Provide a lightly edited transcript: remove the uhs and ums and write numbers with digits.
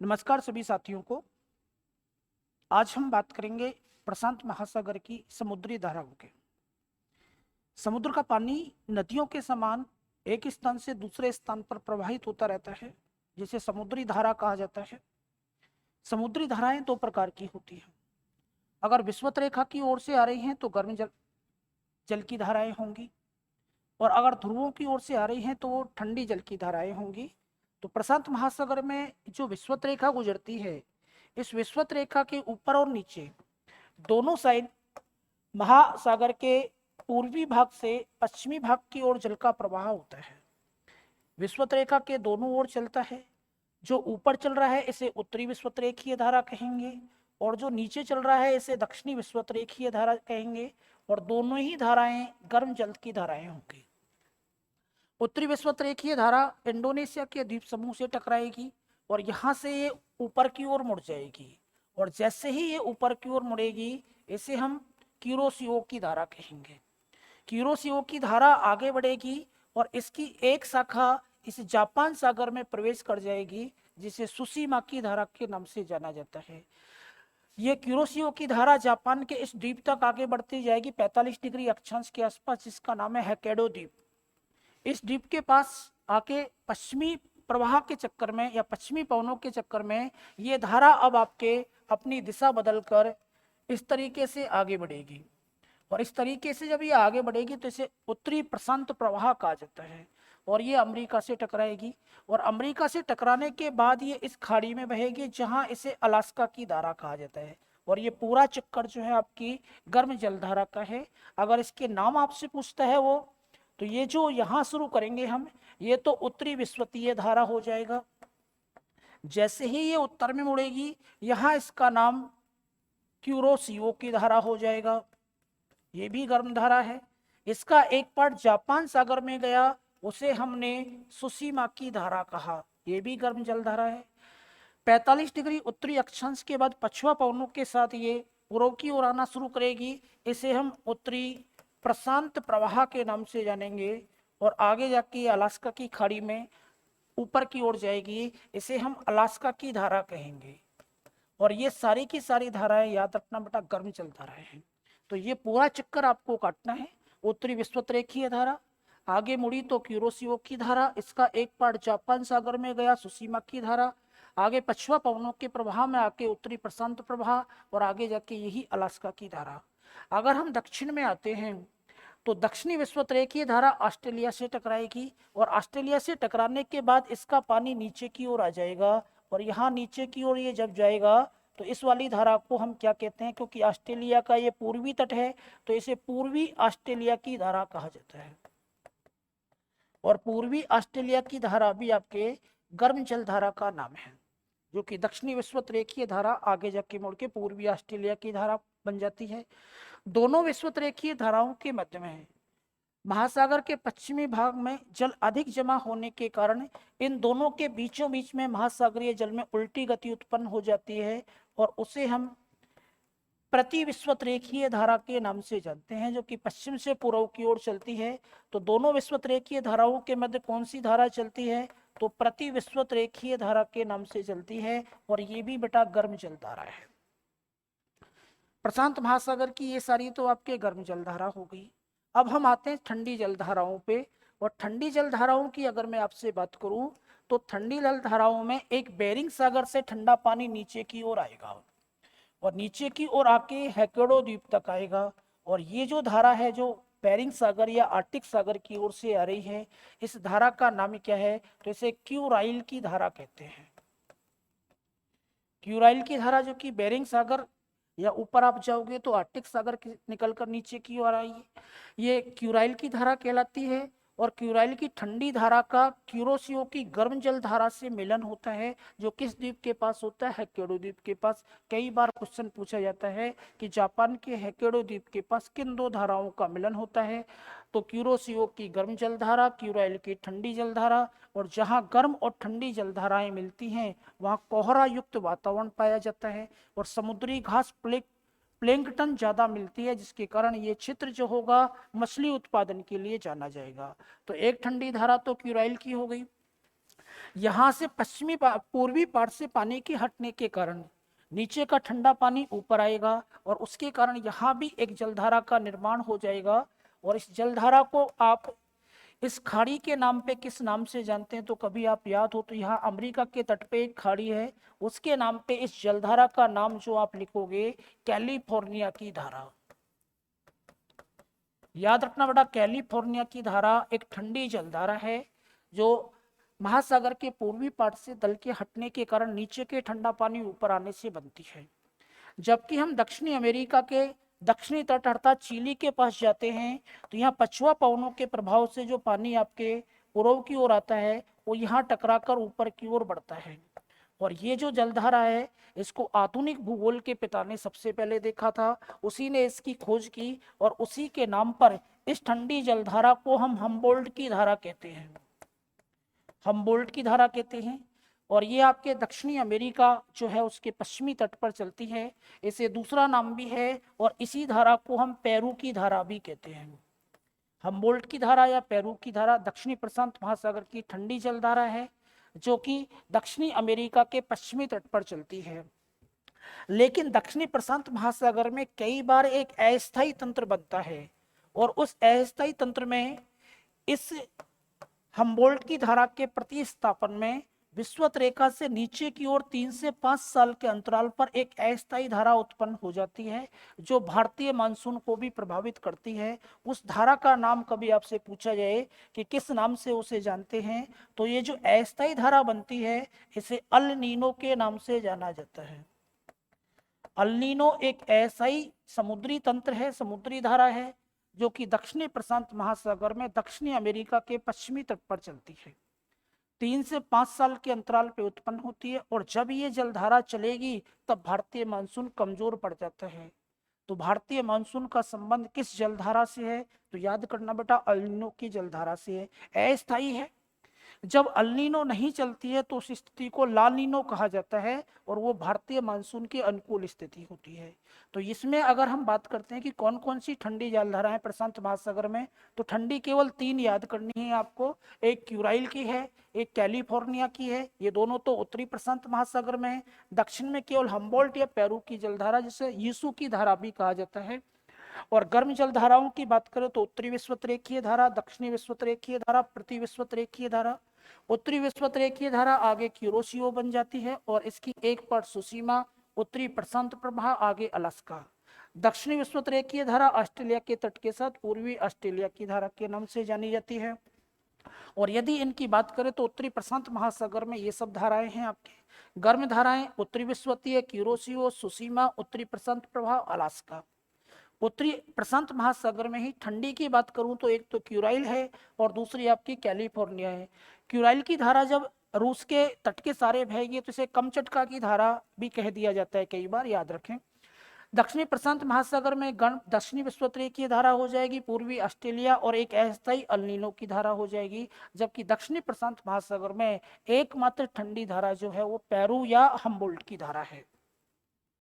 नमस्कार सभी साथियों को। आज हम बात करेंगे प्रशांत महासागर की समुद्री धाराओं के। समुद्र का पानी नदियों के समान एक स्थान से दूसरे स्थान पर प्रवाहित होता रहता है, जिसे समुद्री धारा कहा जाता है। समुद्री धाराएं दो प्रकार की होती हैं। अगर विषुवत रेखा की ओर से आ रही हैं तो गर्म जल जल की धाराएं होंगी, और अगर ध्रुवों की ओर से आ रही हैं तो वो ठंडी जल की धाराएं होंगी। तो प्रशांत महासागर में जो विषुवत रेखा गुजरती है, इस विषुवत रेखा के ऊपर और नीचे दोनों साइड महासागर के पूर्वी भाग से पश्चिमी भाग की ओर जल का प्रवाह होता है। विषुवत रेखा के दोनों ओर चलता है। जो ऊपर चल रहा है इसे उत्तरी विषुवत रेखीय धारा कहेंगे, और जो नीचे चल रहा है इसे दक्षिणी विषुवत रेखीय धारा कहेंगे। और दोनों ही धाराएं गर्म जल की धाराएं होंगी। उत्तरी विषुवत रेखीय धारा इंडोनेशिया के द्वीप समूह से टकराएगी और यहाँ से ये ऊपर की ओर मुड़ जाएगी। और जैसे ही ये ऊपर की ओर मुड़ेगी, इसे हम क्यूरोसिओ की धारा कहेंगे। क्यूरोसिओ की धारा आगे बढ़ेगी और इसकी एक शाखा इस जापान सागर में प्रवेश कर जाएगी, जिसे सुशीमा की धारा के नाम से जाना जाता है। ये क्यूरोसिओ की धारा जापान के इस द्वीप तक आगे बढ़ती जाएगी 45 डिग्री अक्षांश के आसपास, जिसका नाम है होक्काइडो द्वीप। इस द्वीप के पास आके पश्चिमी प्रवाह के चक्कर में या पश्चिमी पवनों के चक्कर में ये धारा अब आपके अपनी दिशा बदलकर इस तरीके से आगे बढ़ेगी। और इस तरीके से जब ये आगे बढ़ेगी तो इसे उत्तरी प्रशांत प्रवाह कहा जाता है। और ये अमेरिका से टकराएगी, और अमेरिका से टकराने के बाद ये इस खाड़ी में बहेगी, जहां इसे अलास्का की धारा कहा जाता है। और ये पूरा चक्कर जो है आपकी गर्म जलधारा का है। अगर इसके नाम आपसे पूछता है वो, तो ये जो यहां शुरू करेंगे हम, ये तो उत्तरी विषुवतीय धारा हो जाएगा। जैसे ही ये उत्तर में मुड़ेगी, यहां इसका नाम क्यूरोसिओ की धारा हो जाएगा। ये भी गर्म धारा है। इसका एक पार्ट जापान सागर में गया, उसे हमने सुशीमा की धारा कहा। ये भी गर्म जल धारा है। 45 डिग्री उत्तरी अक्षांश के बाद पछुआ पवनों के साथ ये पूर्व की ओर आना शुरू करेगी। इसे हम उत्तरी प्रशांत प्रवाह के नाम से जानेंगे। और आगे जाके अलास्का की खाड़ी में ऊपर की ओर जाएगी, इसे हम अलास्का की धारा कहेंगे। और ये सारी की सारी धाराएं याद रखना बेटा गर्म जल धाराएं हैं। तो ये पूरा चक्कर आपको काटना है। उत्तरी विषुवत रेखीय धारा आगे मुड़ी तो क्यूरोसिओ की धारा, इसका एक पार्ट जापान सागर में गया सुशीमा की धारा, आगे पछुआ पवनों के प्रवाह में आके उत्तरी प्रशांत प्रवाह, और आगे जाके यही अलास्का की धारा। अगर हम दक्षिण में आते हैं तो दक्षिणी विषुवत रेखीय धारा ऑस्ट्रेलिया से टकराएगी, और ऑस्ट्रेलिया से टकराने के बाद इसका पानी नीचे की ओर आ जाएगा। और यहाँ नीचे की ओर ये जब जाएगा तो इस वाली धारा को हम क्या कहते हैं, क्योंकि ऑस्ट्रेलिया का ये पूर्वी तट है तो इसे पूर्वी ऑस्ट्रेलिया की धारा कहा जाता है। और पूर्वी ऑस्ट्रेलिया की धारा भी आपके गर्म जल धारा का नाम है, जो कि दक्षिणी विषुवत रेखीय धारा आगे जाके मुड़ के पूर्वी ऑस्ट्रेलिया की धारा बन जाती है। दोनों विषुवत रेखीय धाराओं के मध्य में है। महासागर के पश्चिमी भाग में जल अधिक जमा होने के कारण इन दोनों के बीचों बीच में महासागरीय जल में उल्टी गति उत्पन्न हो जाती है, और उसे हम प्रति विषुवत रेखीय धारा के नाम से जानते हैं, जो कि पश्चिम से पूर्व की ओर चलती है। तो दोनों विषुवत रेखीय धाराओं के मध्य कौन सी धारा चलती है, तो प्रति विषुवत रेखीय धारा के नाम से चलती है। और ये भी बेटा गर्म जल धारा है। प्रशांत महासागर की ये सारी तो आपके गर्म जल धारा हो गई। अब हम आते हैं ठंडी जल धाराओं पे। और ठंडी जल धाराओं की अगर मैं आपसे बात करूं, तो ठंडी जल धाराओं में एक बेरिंग सागर से ठंडा पानी नीचे की ओर आएगा, और नीचे की ओर आके होक्काइडो द्वीप तक आएगा। और ये जो धारा है, जो बेरिंग सागर या आर्टिक सागर की ओर से आ रही है, इस धारा का नाम क्या है, तो इसे क्यूराइल की धारा कहते हैं। क्यूराइल की धारा जो कि बेरिंग सागर या ऊपर आप जाओगे तो आर्टिक सागर निकलकर नीचे की ओर आई है, ये क्यूराइल की धारा कहलाती है। और क्यूराइल की ठंडी धारा का क्यूरोसिओ की गर्म जल धारा से मिलन होता है, जो किस द्वीप के पास होता है, होक्काइडो द्वीप के पास। कई बार क्वेश्चन पूछा जाता है कि जापान के होक्काइडो द्वीप के पास किन दो धाराओं का मिलन होता है, तो क्यूरोसिओ की गर्म जल धारा, क्यूराइल की ठंडी जल धारा। और जहाँ गर्म और ठंडी जल धाराएं मिलती हैं, वहाँ कोहरा युक्त वातावरण पाया जाता है, और समुद्री घास प्लैंकटन ज्यादा मिलती है, जिसके कारण ये क्षेत्र जो होगा मछली उत्पादन के लिए जाना जाएगा। तो एक ठंडी धारा तो क्यूराइल की हो गई। यहाँ से पूर्वी पार्ट से पानी के हटने के कारण नीचे का ठंडा पानी ऊपर आएगा और उसके कारण यहाँ भी एक जलधारा का निर्माण हो जाएगा। और इस जलधारा को आप इस खाड़ी के नाम पे किस नाम से जानते हैं, तो कभी आप याद हो तो यहाँ अमेरिका के तट पे एक खाड़ी है, उसके नाम पे इस जलधारा का नाम जो आप लिखोगे कैलिफोर्निया की धारा। याद रखना बेटा, कैलिफोर्निया की धारा एक ठंडी जलधारा है जो महासागर के पूर्वी पार्ट से दल के हटने के कारण नीचे के ठंडा पानी ऊपर आने से बनती है। जबकि हम दक्षिणी अमेरिका के दक्षिणी तट अर्थात चिली के पास जाते हैं तो यहाँ पछुआ पवनों के प्रभाव से जो पानी आपके पूर्व की ओर आता है वो यहाँ टकराकर ऊपर की ओर बढ़ता है। और ये जो जलधारा है इसको आधुनिक भूगोल के पिता ने सबसे पहले देखा था, उसी ने इसकी खोज की और उसी के नाम पर इस ठंडी जलधारा को हम हम्बोल्ट की धारा कहते हैं, हम्बोल्ट की धारा कहते हैं। और ये आपके दक्षिणी अमेरिका जो है उसके पश्चिमी तट पर चलती है। इसे दूसरा नाम भी है और इसी धारा को हम पेरू की धारा भी कहते हैं। हम्बोल्ट की धारा या पेरू की धारा दक्षिणी प्रशांत महासागर की ठंडी जलधारा है जो कि दक्षिणी अमेरिका के पश्चिमी तट पर चलती है। लेकिन दक्षिणी प्रशांत महासागर में कई बार एक अस्थायी तंत्र बनता है और उस अस्थायी तंत्र में इस हम्बोल्ट की धारा के प्रतिस्थापन में विषुवत रेखा से नीचे की ओर 3 से 5 साल के अंतराल पर एक अस्थायी धारा उत्पन्न हो जाती है जो भारतीय मानसून को भी प्रभावित करती है। उस धारा का नाम कभी आपसे पूछा जाए कि किस नाम से उसे जानते हैं तो ये जो अस्थायी धारा बनती है इसे अल नीनो के नाम से जाना जाता है। अल नीनो एक ऐसा ही समुद्री तंत्र है, समुद्री धारा है जो कि दक्षिणी प्रशांत महासागर में दक्षिणी अमेरिका के पश्चिमी तट पर चलती है। 3 से 5 साल के अंतराल पे उत्पन्न होती है और जब ये जलधारा चलेगी तब भारतीय मानसून कमजोर पड़ जाता है। तो भारतीय मानसून का संबंध किस जलधारा से है, तो याद करना बेटा अल नीनो की जलधारा से है, अस्थायी है। जब अल नीनो नहीं चलती है तो उस स्थिति को ला नीनो कहा जाता है और वो भारतीय मानसून की अनुकूल स्थिति होती है। तो इसमें अगर हम बात करते हैं कि कौन कौन सी ठंडी जलधाराएं प्रशांत महासागर में, तो ठंडी केवल 3 याद करनी है आपको, एक क्यूराइल की है, एक कैलिफोर्निया की है, ये दोनों तो उत्तरी प्रशांत महासागर में है। दक्षिण में केवल हम्बोल्ट या पेरू की जलधारा जिसे यीशु की धारा भी कहा जाता है। और गर्म जल धाराओं की बात करें तो उत्तरी विषुवतरेखीय धारा, दक्षिणी विषुवतरेखीय धारा, प्रति विषुवतरेखीय धारा। उत्तरी विषुवतरेखीय धारा आगे क्यूरोसियो बन जाती है और इसकी एक पार्ट सुसीमा, उत्तरी प्रशांत प्रवाह, आगे अलास्का। दक्षिणी विषुवतरेखीय धारा ऑस्ट्रेलिया के तट के साथ पूर्वी ऑस्ट्रेलिया की धारा के नाम से जानी जाती है। और यदि इनकी बात करें तो उत्तरी प्रशांत महासागर में ये सब धाराएं हैं आपके गर्म धाराएं, उत्तरी विषुवतीय, क्यूरोसियो, सुसीमा, उत्तरी प्रशांत प्रवाह, अलास्का। उत्तरी प्रशांत महासागर में ही ठंडी की बात करूं तो एक तो क्यूराइल है और दूसरी आपकी कैलिफोर्निया है। क्यूराइल की धारा जब रूस के तट के सारे बहेगी तो इसे कमचटका की धारा भी कह दिया जाता है, कई बार याद रखें। दक्षिणी प्रशांत महासागर में गण दक्षिणी विषुवतरेखीय धारा हो जाएगी, पूर्वी ऑस्ट्रेलिया और एक अस्थायी अल नीनो की धारा हो जाएगी। जबकि दक्षिणी प्रशांत महासागर में एकमात्र ठंडी धारा जो है वो पेरू या हम्बोल्ट की धारा है।